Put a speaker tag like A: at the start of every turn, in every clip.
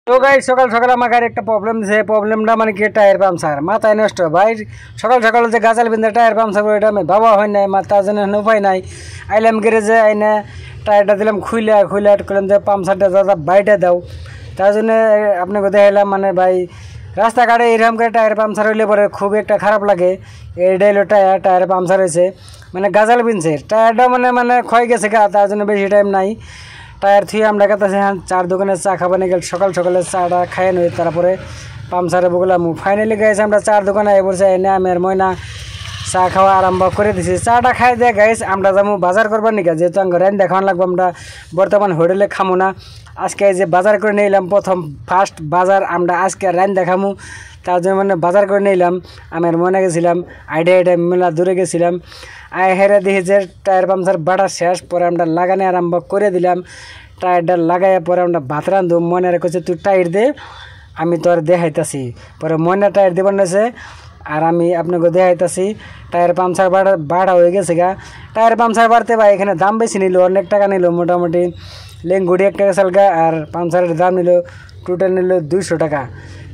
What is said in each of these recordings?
A: তো গাইস সকাল সকাল আমার গাড়ি একটা প্রবলেম দিছে প্রবলেমটা মানে কি টায়ার পাংচার মাথায় নষ্ট ভাই সকাল সকাল যে গাজাল বিন্দা টায়ার পাংচার এটা আমি বাবা হয় নাই তার জন্য উপায় নাই আইলাম গ্যারেজে আইনে টায়ারটা দিলাম খুইলা করলাম যে পাংচারটা দাদা বাইটা দাও তার জন্য আপনাকে দেখাইলাম মানে ভাই রাস্তাঘাটে এরকম করে টায়ার পাংচার হইলে পরে খুব একটা খারাপ লাগে এইটাই হলো টায়ার পাংচার হয়েছে মানে গাজাল বিনছে টায়ারটা মানে ক্ষয় গেছে গা তার জন্য বেশি টাইম নাই টায়ার থুয়ে আমরা কাছে চার দোকানে চা খাবার নিয়ে গেল সকাল সকালে চাটা খাইয়ে নই তারপরে পাম্পসারে বললাম ফাইনালি গাইছে আমরা চার দোকানে বলছে এনে আমি আর ময়না চা খাওয়া আরম্ভ করে দিছি চাটা খাই দিয়ে গাইছে আমরা যাবো বাজার করবার নিকা যেহেতু আমি রান দেখানো লাগবো আমরা বর্তমান হোটেলে খামো না আজকে যে বাজার করে নিলাম প্রথম ফার্স্ট বাজার আমরা আজকে রান দেখামু তার জন্য মানে বাজার করে নিলাম আমি আর ময়না গেছিলাম আইডিয়া মেলা দূরে গেছিলাম হেরে দেখি যে টায়ার পাম্পসার বাড়া শেষ পরে আমরা লাগানো আরম্ভ করে দিলাম টায়ারটা লাগাইয়া পরে আমরা ভাত রাঁধু ময়নার কাছে তুই টায়ার দে আমি তোর দেখাইতেছি পরে ময়না টায়ার দেবার নেছে আর আমি আপনাকে দেখাইতেছি টায়ার পাম্পসার বাড়া হয়ে গেছে গা টায়ার পাম্পসার বাড়তে ভাই এখানে দাম বেশি নিল অনেক টাকা নিল মোটামুটি লেঙ্গুড়ি একটা চালগা আর পাম্পসারের দাম নিল টোটাল নিল 200 টাকা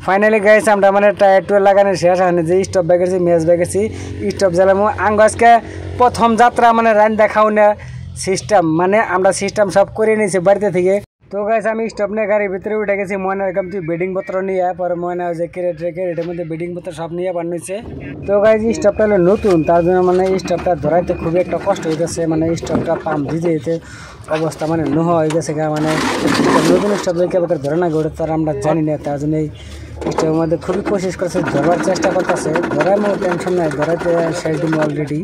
A: ফাইনালি গাইছে আমরা মানে টায়ার টুয়ার লাগানো শেষ হয়নি যে স্টপ ব্যাগেছি মেজ ব্যাগেছি স্টপ জ্বালামো আঙ্গ আজকে প্রথম যাত্রা মানে রান দেখাও না সিস্টেম মানে আমরা সিস্টেম সব করে নিয়েছি বাড়িতে থেকে তো গাইছে আমি স্টপ নিয়ে গাড়ির ভিতরে উঠে গেছি ময়নার এরকম তুই বেডিং পত্র নিয়ে পরে ময়না যে ক্যারেটের মধ্যে বেডিং পত্র সব নিয়ে বানিয়েছে তো গাইছে স্টপটা হলো নতুন তার জন্য মানে স্টপটা ধরাইতে খুবই একটা কষ্ট হয়ে গেছে মানে স্টপটা পাম্প ভিজে যেতে অবস্থা মানে নোহ হয়ে গেছে মানে নতুন স্টপ দেখে ধরে না গড়ে তার আমরা জানি না তার জন্য স্টপের মধ্যে খুবই কোশিশ করছে ধরবার চেষ্টা করতেছে ধরার মতো টেনশন নাই ধরাইতে শেষ দিন অলরেডি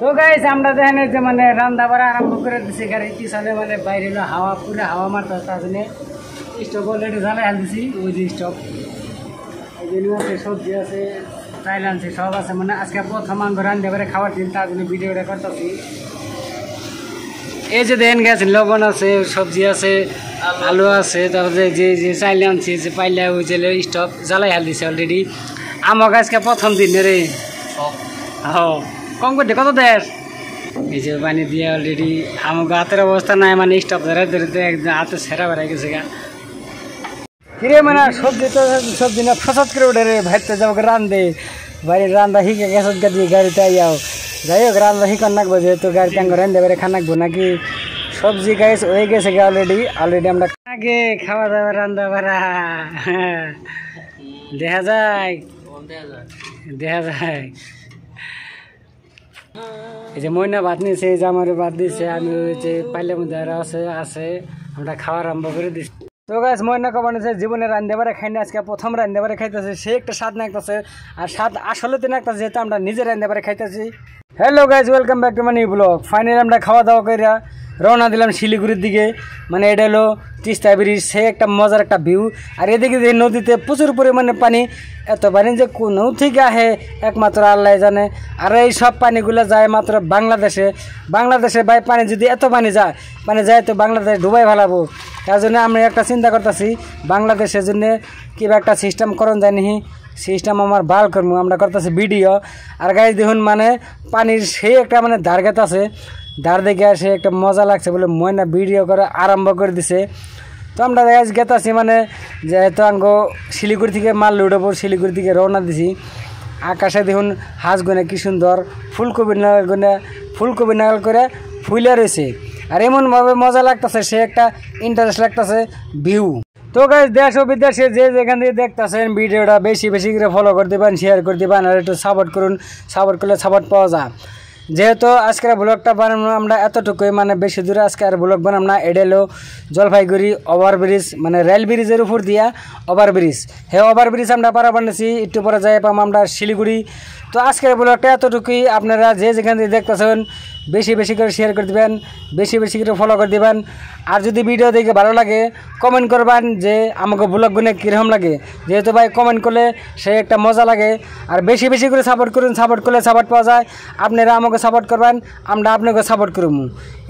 A: তো গাইস আমরা দেখেন যে মানে রান্না বাড়া আরম্ভ করে দিচ্ছি গাড়ি পিছনে মানে বাইরে হাওয়া পুরো হাওয়া মারতে তার জন্য স্টপ অলরেডি জ্বালাই আনতেছি ওই যে স্টপ ওই জন্য আছে সবজি আছে চাইল আনছি সব আছে মানে আজকে প্রথম আঙ্গ রান্না বাড়ে খাওয়ার দিন তার জন্য ভিডিওটা করতেছি এই যে দেখেন গেছে লবণ আছে সবজি আছে আলু আছে তারপরে যে চাইলে আনছি যে পাইলে ওই যে স্টপ জ্বালাই হাল দিছে অলরেডি আমার আজকে প্রথম দিন রে হ্যাঁ কম করতে কত দেশ এই যে পানি দিয়ে অলরেডি আমার হাতের অবস্থা নাই মানে স্টপ ধরে একদম হাতে সেরা বেড়াই গেছে গা কিরে মানে সবজি না ফসাদ করে উঠে রে ভাইতে যাবো রান্ধে বাড়ির রান্ধা শিখে গেছে দিয়ে গাড়িতে আইয়াও যাই হোক রান্ধা শিকার নাকবো যেহেতু গাড়িতে আঙ্গ রান্ধে বেড়ে খানাকবো নাকি সবজি গাইস হয়ে গেছে গা অলরেডি আমরা আগে খাওয়া দাওয়া রান্ধা বাড়া দেখা যায় এই যে ময়না ভাত নিয়েছে এই যে আমার ভাত দিচ্ছে আমি ওই যে পাইলে মধ্যে আছে আমরা খাওয়া আরম্ভ করে দিচ্ছি তো গাছ ময়না কবার নিয়েছে জীবনে রান্ধতে পারে খাইনি আজকে প্রথম রান্ধতে পারে খাইতেছে সে একটা স্বাদ নাকতেছে আর স্বাদ আসলে তো নাকতেছে যেহেতু আমরা নিজে রান্ধতে পারে খাইতেছি hello guys welcome back to my new blog finally আমরা খাওয়া দাওয়া করে রওনা দিলাম শিলিগুড়ির দিকে মানে এটা হলো তিস্তা ব্রিজ সে একটা মজার একটা ভিউ আর এদিকে যে নদীতে প্রচুর পরিমাণে পানি এত পানি যে কোন থেকে আহে একমাত্র আল্লাহ জানে আর এই সব পানিগুলো যায় মাত্র বাংলাদেশে ভাই পানি যদি এত পানি যায় তো বাংলাদেশ ডুবাই ফেলাবো তার জন্য আমরা একটা চিন্তা করতেছি বাংলাদেশের জন্য কিবা একটা সিস্টেম করণ যায় নি সিস্টেম আমার ভাল করবো আমরা করতেছি ভিডিও আর গাইজ দেখুন মানে পানির সেই একটা মানে ধারঘাত আছে ধার দেখে আসে একটা মজা লাগছে বলে ময়না ভিডিও করে আরম্ভ করে দিছে তো আমরা গাইজ গেতাছি মানে যেহেতু আঙ্গ শিলিগুড়ি থেকে মাল উঠবো শিলিগুড়ি থেকে রওনা দিছি আকাশে দেখুন হাঁস গুনে কি সুন্দর ফুলকপি নাগাল করে ফুলে রয়েছে আর এমনভাবে মজা লাগতেছে সে একটা ইন্টারেস্ট লাগতেছে ভিউ তো গাইজ দেশ ও বিদেশে যে যেখান থেকে দেখতেছেন ভিডিওটা বেশি করে ফলো করে দেবেন শেয়ার করে দেবেন আর একটু সাপোর্ট করুন সাপোর্ট করলে সাপোর্ট পাওয়া যায় যেহেতু আজকের ব্লগটা বানানো আমরা এতটুকুই মানে বেশি দূরে আজকে আর ব্লগ বানাম না এটা হলো জলপাইগুড়ি ওভারব্রিজ মানে রেল ব্রিজের উপর দিয়া ওভারব্রিজ ওভারব্রিজ আমরা পারা বানিয়েছি একটু পরে যাই পাম আমরা শিলিগুড়ি তো আজকের ব্লগটা এতটুকুই আপনারা যে যেখান থেকে দেখতেছেন বেশি করে শেয়ার করে দেবেন বেশি করে ফলো করে দেবেন আর যদি ভিডিও দেখে ভালো লাগে কমেন্ট করবেন যে আমাকে ব্লগগুলো কীরকম লাগে যেহেতু ভাই কমেন্ট করলে সে একটা মজা লাগে আর বেশি করে সাপোর্ট করুন সাপোর্ট করলে সাপোর্ট পাওয়া যায় আপনারা আমাকে সাপোর্ট করবেন আমরা আপনাকে সাপোর্ট করবো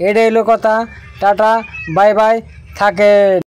A: এটাই হলো কথা টাটা বাই বাই থাকে।